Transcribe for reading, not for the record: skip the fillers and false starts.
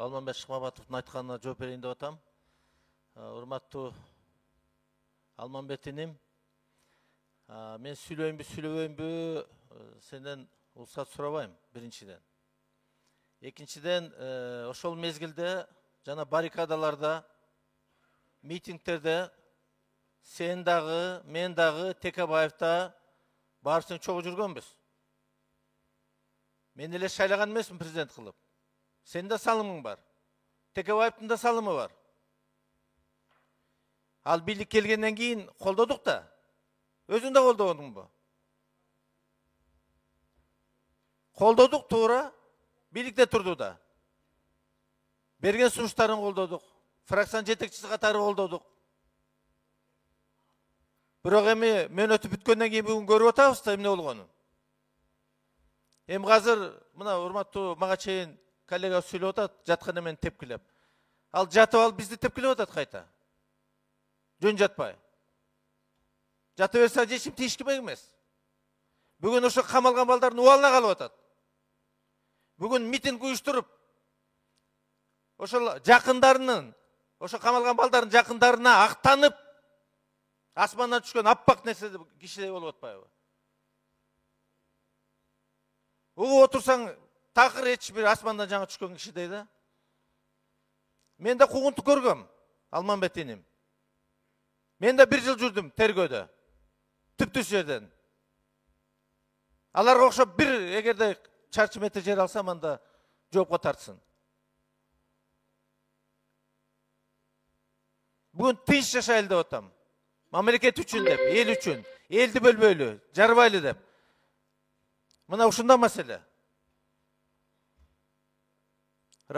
Алманбек Шыкмамбатовдун айтканына жооп берейин деп атам. Урматтуу Алманбек иним, мен сүйлөйүнбү, сенден уруксат сурабайм биринчиден. Экинчиден, ошол мезгилде жана баррикадаларда, митингтерде сен дагы, мен дагы, Текебаев да баарыбыздын чогуу жүргөнбүз. Мен эле шайлаган эмесмин президент кылып. Сен да салымың бар. Текебаевдин да салымы бар. Ал бийлик келгенден кийин колдодук да. Өзүң да колдободуңбу? Колдодук туура. Бийликте турду да. Берген сунуштарын колдодук. Фракциянын жетекчиси катары колдодук. Бирок эми мөөнөтү бүткөндөн кийин бүгүн көрүп атабыз да эмне болгонун. Эми азыр мына урматтуу мага чейин коллега сүйлөп атат, жаткан эмени тепкилеп. Ал жатып алып бизди тепкилеп атат кайта. Жөн жатпай. Жата берсе эчим тийиш керек эмес. Бүгүн ошо камалган балдардын убалына калып атат. Бүгүн митинг уюштуруп, ошол жакындарынын, ошо камалган балдардын жакындарына актанып, асмандан түшкөн аппак нерсе кишидей болуп атпайбы? Угуп отурсаң, такыр эч бир асмандан жаңы түшкөн кишидей да. Мен да кугунтук көргөм, Алманбек иним. Мен да 1 жыл жүрдүм тергөөдө. Түптүс жерден. Аларга окшоп бир эгерде чарчы метр жер алсам, анда жоопко тартсын. Бүгүн тынч жашайлы деп атам. Мамлекет үчүн деп, эл үчүн, элди бөлбөйлү, жарбайлы деп. Мына ушунда маселе.